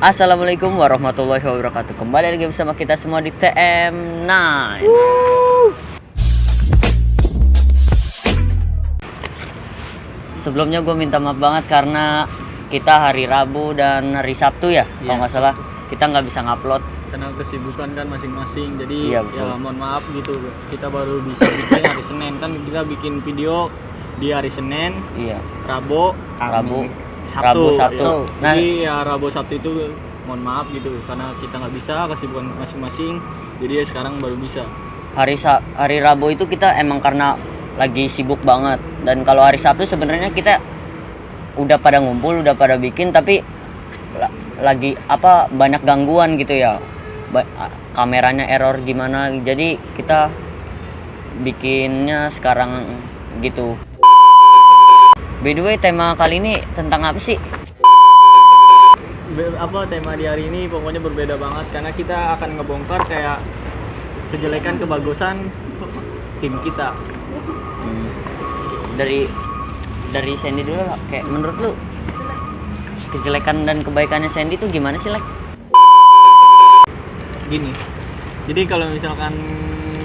Assalamualaikum warahmatullahi wabarakatuh. Kembali lagi bersama kita semua di TM9. Sebelumnya gue minta maaf banget karena kita hari Rabu dan hari Sabtu ya, kalau nggak salah kita nggak bisa ngupload karena kesibukan kan masing-masing. Jadi iya, ya mohon maaf gitu. Kita baru bisa bikin hari Senin, kan kita bikin video di hari Senin, iya, Rabu, Sabtu. Ya. Nah, Jadi ya Rabu Sabtu itu mohon maaf gitu karena kita nggak bisa, kesibukan masing-masing. Jadi ya sekarang baru bisa. hari Rabu itu kita emang karena lagi sibuk banget, dan kalau hari Sabtu sebenarnya kita udah pada ngumpul, udah pada bikin, tapi lagi banyak gangguan gitu ya, kameranya error gimana, jadi kita bikinnya sekarang gitu. By the way, tema kali ini tentang apa sih? Tema di hari ini pokoknya berbeda banget karena kita akan ngebongkar kayak kejelekan kebagusan tim kita. Dari Sandy dulu lah. Kayak menurut lu kejelekan dan kebaikannya Sandy itu gimana sih, like? Gini. Jadi kalau misalkan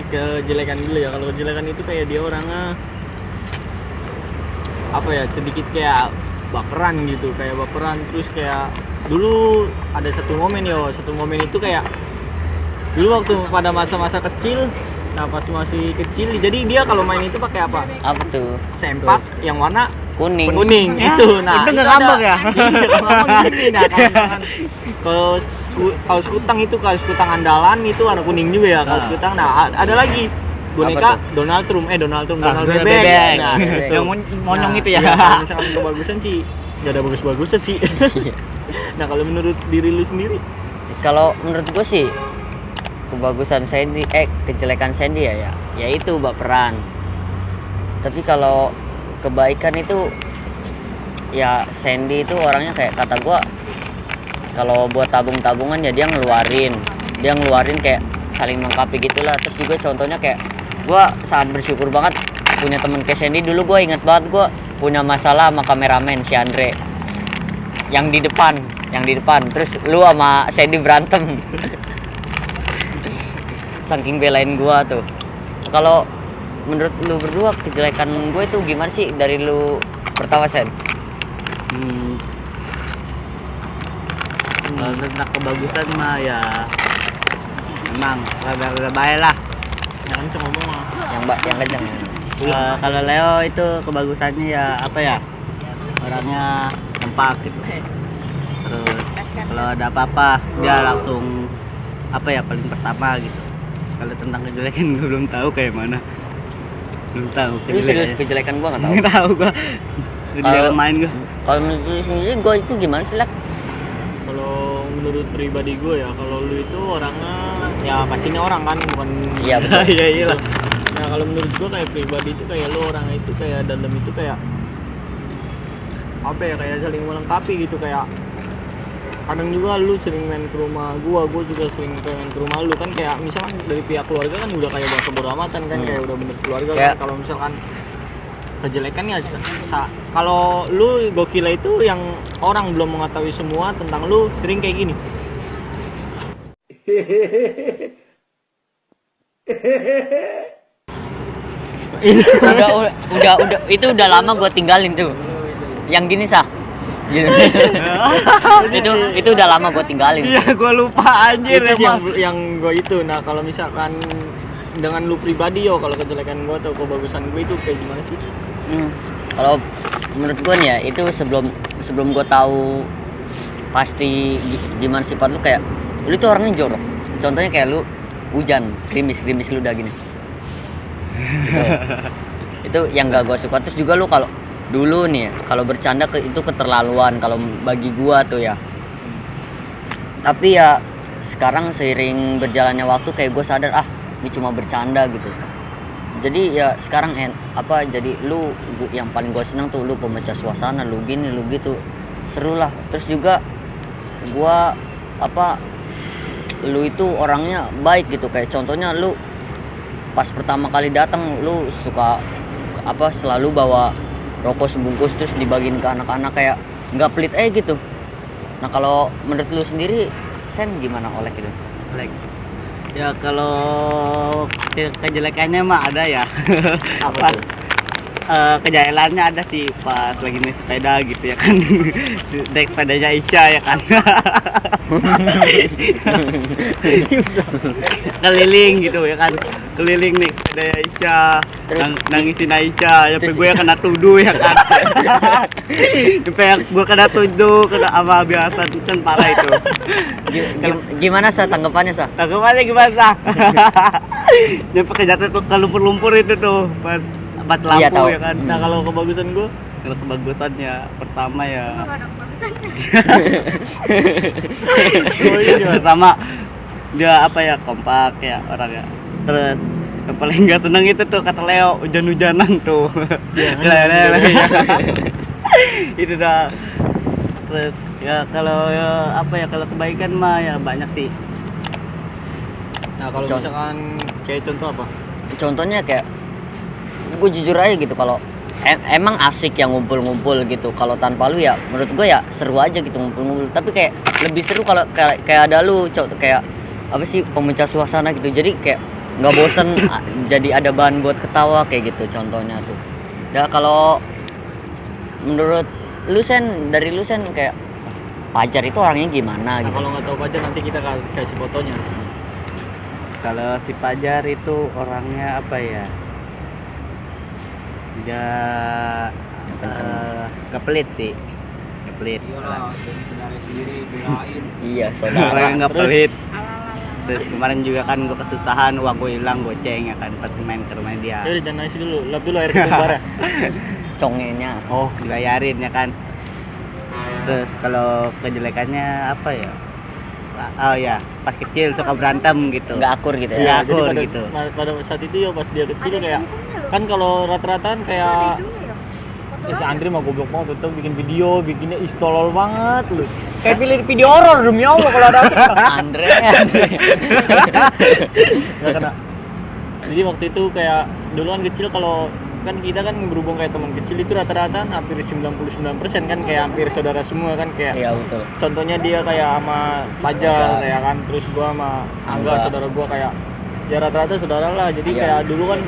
kejelekan dulu ya, kalau kejelekan itu kayak dia orangnya sedikit kayak baperan gitu, terus kayak dulu ada satu momen itu kayak dulu waktu pada masa-masa kecil. Nah pas masih kecil, jadi dia kalau main itu pakai apa? Apa tuh? Sempak yang warna Kuning. Itu. Nah, itu nggak ngambek ya? Kalau skutang itu skutang andalan itu warna kuning juga ya. Kalau skutang, nah ada lagi boneka Donald Trump bebek. Nah, yang monyong itu ya. Kalau misalkan kebagusan sih nggak ada bagus-bagusnya sih. Nah kalau menurut diri lu sendiri? Kalau menurut gue sih kebagusan Sandy, kejelekan Sandy ya itu baperan. Tapi kalau kebaikan itu ya Sandy itu orangnya kayak kata gue, kalau buat tabungan ya dia ngeluarin kayak saling melengkapi gitulah. Terus juga contohnya kayak gue sangat bersyukur banget punya temen kayak Sandy. Dulu gue ingat banget gue punya masalah sama kameramen si Andre yang di depan, terus lu sama Sandy berantem. Saking belain gua tuh. Kalau menurut lu berdua kejelekan gue itu gimana sih dari lu pertama, Sen? Kalau tentang kebagusan mah ya memang agak baik lah. Yang kenceng ngomong lah. Yang kenceng. Kalau Leo itu kebagusannya ya orangnya tempat gitu. Terus kalau ada apa-apa dia langsung paling pertama gitu. Kalau tentang kejelekan gue belum tahu kayak mana. Belum tahu. Lu serius kejelekan gua enggak tahu. Enggak tahu gua. Kejelekan main gua. Kalau menurut lu sendiri gua itu gimana sih, Lak? Kalau menurut pribadi gue ya, kalau lu itu orangnya ya pastinya orang kan, bukan. Iya betul. Iya iyalah. Nah kalau menurut gue kayak pribadi itu kayak lu orang itu kayak dalam itu kayak kayak saling melengkapi gitu. Kayak kadang juga lu sering main ke rumah gua juga sering main ke rumah lu kan, kayak misalkan dari pihak keluarga kan udah kayak bangsa bodo amatan kan, kayak udah bener keluarga kan. Kalau misalkan kejelekannya kalau lu gokil itu yang orang belum mengetahui semua tentang lu sering kayak gini. udah itu udah lama gua tinggalin tuh. Yang gini sah. Gitu. itu udah lama gue tinggalin. Iya, gue lupa anjir yang gue itu. Nah kalau misalkan dengan lu pribadi kalau kejelekan gue atau kebagusan gue itu kayak gimana sih? Kalau menurut gue nih ya, itu sebelum gue tahu pasti gimana sifat lu, kayak lu tuh orangnya jorok. Contohnya kayak lu hujan, gerimis lu udah gini. Itu yang gak gue suka. Terus juga lu kalau dulu nih ya, kalau bercanda itu keterlaluan kalau bagi gua tuh ya. Tapi ya sekarang seiring berjalannya waktu kayak gua sadar ini cuma bercanda gitu. Jadi ya sekarang jadi lu yang paling gua senang tuh lu pemecah suasana, lu gini lu gitu, seru lah. Terus juga gua lu itu orangnya baik gitu. Kayak contohnya lu pas pertama kali datang lu suka selalu bawa rokok sebungkus terus dibagiin ke anak-anak, kayak nggak pelit gitu. Nah kalau menurut lu sendiri Sen gimana Olek itu? Like, ya kalau kejelekannya mah ada ya. Apa Pas tuh? kejailannya ada sih pas lagi naik sepeda gitu ya kan. Naik sepedanya Isya ya kan. Keliling gitu ya kan, keliling nih sepeda Isya. Terus Nangisin Aisyah, sampai terus- gue kena tuduh ya kan. Sampai gue kena tuduh, kena ama biasa kan parah itu. Gimana Sa tanggapannya Sa? Tanggapannya gimana sah? Dia pakai jatuh tuh ke lumpur-lumpur itu tuh, pas lampu Iya, tahu. ya kan. Nah kalau kebagusan gue Kalau kebagusannya pertama ya, pertama dia apa ya, kompak ya orang ya. Terus yang paling nggak tenang itu tuh kata Leo, hujan-hujanan tuh. Lele ya. Itu dah. Terus ya kalau ya, apa ya, kalau kebaikan mah ya banyak sih. nah kalau Contoh. misalkan kayak contoh apa? Contohnya kayak gue jujur aja gitu kalau emang asik yang ngumpul-ngumpul gitu. Kalau tanpa lu ya menurut gue ya seru aja gitu ngumpul-ngumpul. Tapi kayak lebih seru kalau kayak ada lu, kayak apa sih, pemecah suasana gitu. Jadi kayak nggak bosen jadi ada bahan buat ketawa kayak gitu contohnya tuh. Ya kalau menurut lu Sen, dari lu Sen kayak Pajar itu orangnya gimana Nah gitu? kalau nggak tahu aja nanti kita kasih fotonya. Kalau si Pajar itu orangnya apa ya? Dia Yang kenceng. nggak pelit sih, nggak pelit. dari saudara sendiri belain. Iya Orangnya saudara. nggak Terus? pelit. Terus kemarin juga kan gue kesusahan, uang gue hilang goceng ya kan, pas main ke rumah dia. Yaudah jangan nangis dulu, lap dulu air ketumbar ya. Congenya. Oh Dibayarin ya kan. Terus kalau kejelekannya apa ya? Oh ya, pas kecil suka berantem gitu. Nggak akur gitu Nggak ya. jadi akur pada, gitu. pada saat itu ya pas dia kecil kayak kan kalau rata-rataan kayak si Andri mah goblok banget tuh bikin video, bikinnya istolol banget lu. Kayak pilih video horor demi Allah kalau ada asap. Andre. Nggak kena. Jadi waktu itu kayak dulu kan kecil, kalau kan kita kan berhubung kayak teman kecil itu rata-rata hampir 99% kan kayak hampir saudara semua kan kayak Iya betul. contohnya dia kayak sama Pajar kayak kan, terus gua sama Angga Angga. saudara gua kayak ya rata-rata saudara lah. Jadi Iya. kayak dulu kan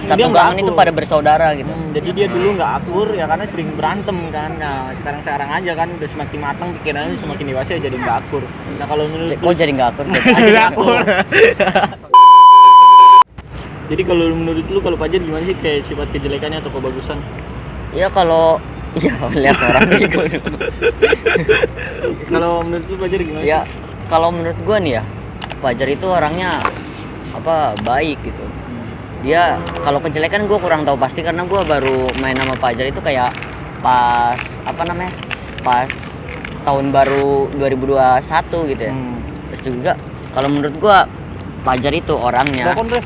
Satu dia nggak gangan itu akur. pada bersaudara gitu. Jadi dia dulu nggak akur ya karena sering berantem kan. Nah sekarang aja kan udah semakin matang pikirannya, semakin dewasa ya jadi nggak akur. Nah kalau menurut Kok jadi nggak akur? Nggak akur. Jadi kalau menurut lu kalau Pajar gimana sih kayak sifat kejelekannya atau kebagusan? Ya kalau ya lihat orang gitu. Kalau menurut lu Pajar gimana? Ya kalau menurut gua nih ya, Pajar itu orangnya apa, baik gitu. Dia kalau kejelekan gua kurang tahu pasti karena gua baru main sama Pajar itu kayak pas apa namanya, pas tahun baru 2021 gitu ya. Terus juga kalau menurut gua Pajar itu orangnya, Bakon Bre.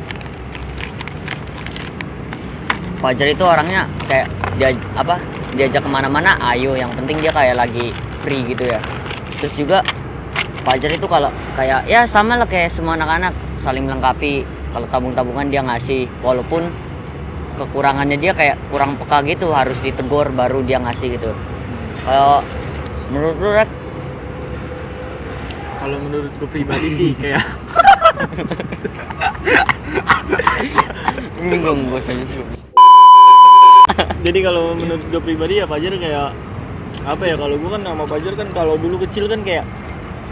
Fajar itu orangnya kayak dia apa, diajak kemana-mana ayo, yang penting dia kayak lagi free gitu ya. Terus juga Fajar itu kalau kayak ya sama lah kayak semua anak-anak, saling melengkapi. Kalau tabung-tabungan dia ngasih, walaupun kekurangannya dia kayak kurang peka gitu, harus ditegur baru dia ngasih gitu. Kalau menurut lu Rek? Kalau menurut gue pribadi sih kayak Bingung gue. jadi kalau menurut gue pribadi ya Pajar kayak apa ya, kalau gue kan sama Pajar kan kalau dulu kecil kan kayak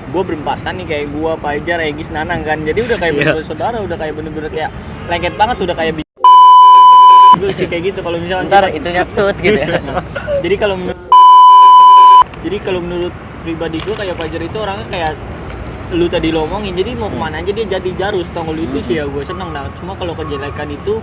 gue berempatan nih, kayak gue, Pajar, Egis, Nanang kan, jadi udah kayak bener-bener saudara, udah kayak bener-bener kayak lengket banget, udah kayak gue sih kayak gitu. Kalau misalkan Ntar itunya tut gitu ya. jadi kalau menurut pribadi gue kayak Pajar itu orangnya kayak lu tadi lo omongin, jadi mau kemana aja dia jadi jarus, tongol itu sih ya gue seneng. Nah cuma kalau kejelekan itu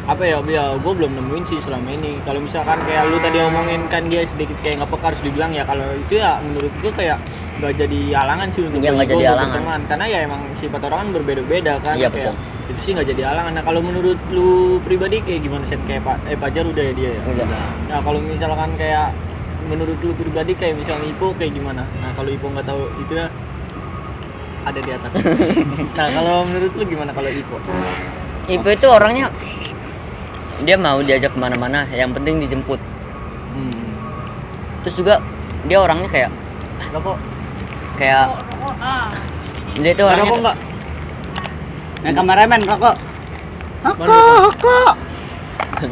apa ya gue belum nemuin sih selama ini. Kalau misalkan kayak lu tadi omongin kan dia sedikit kayak nggak peka harus dibilang ya, kalau itu ya menurut gue kayak nggak jadi halangan sih untuk Iya, nggak bagi jadi gua untuk halangan. berteman. Karena ya emang sifat orang kan berbeda-beda kan. Iya, Kayak betul. itu sih nggak jadi halangan. Nah kalau menurut lu pribadi kayak gimana sih, kayak Pajar udah ya dia ya. Udah. Nah kalau misalkan kayak menurut lu pribadi kayak misalnya Ipo kayak gimana? Nah kalau Ipo nggak tahu itu ya ada di atas. Nah kalau menurut lu gimana kalau Ipo? Ipo itu orangnya dia mau diajak kemana-mana, yang penting dijemput. Terus juga dia orangnya kayak Rokok. kayak dia itu Rokok orangnya enggak? Kameramen rokok. Mana Rokok.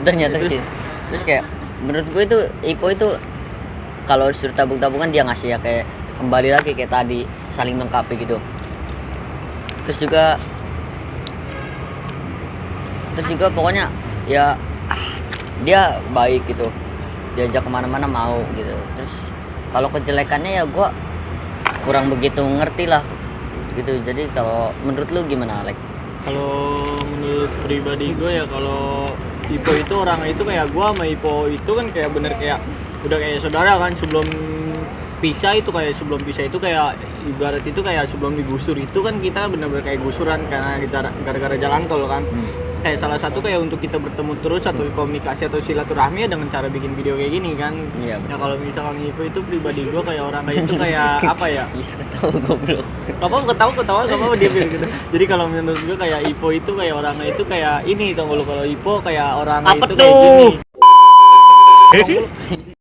ternyata sih. Terus kayak menurut gue itu Ipo itu kalau suruh tabung-tabungan dia ngasih ya kayak kembali lagi kayak tadi, saling melengkapi gitu. Terus juga pokoknya ya dia baik gitu, diajak kemana-mana mau gitu. Terus kalau kejelekannya ya gua kurang begitu ngerti lah gitu. Jadi kalau menurut lu gimana, Alek? Kalau menurut pribadi gue ya, kalau Ipo itu orang itu kayak gue sama Ipo itu kan kayak bener kayak udah kayak saudara kan. Sebelum pisah itu kayak ibarat itu kayak sebelum digusur itu kan kita bener-bener kayak gusuran karena kita gara-gara jalan tol kan. Kayak salah satu kayak untuk kita bertemu terus atau komunikasi atau silaturahmi ya dengan cara bikin video kayak gini kan. Iya, Ya betul. kalau misalkan Ipo itu pribadi gue kayak orang kayak itu kayak apa ya? Bisa ketawa goblok. Ketawa gak apa-apa dia bilang gitu. Jadi kalau menurut gue kayak Ipo itu kayak orangnya itu kayak ini, tau gak lu, kalau Ipo kayak orang Apa itu tuh? kayak gini.